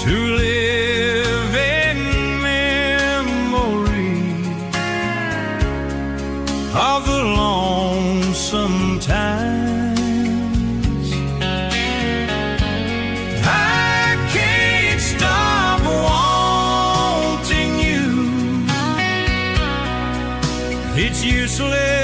to live in memory of the lonesome times. I can't stop wanting you. It's useless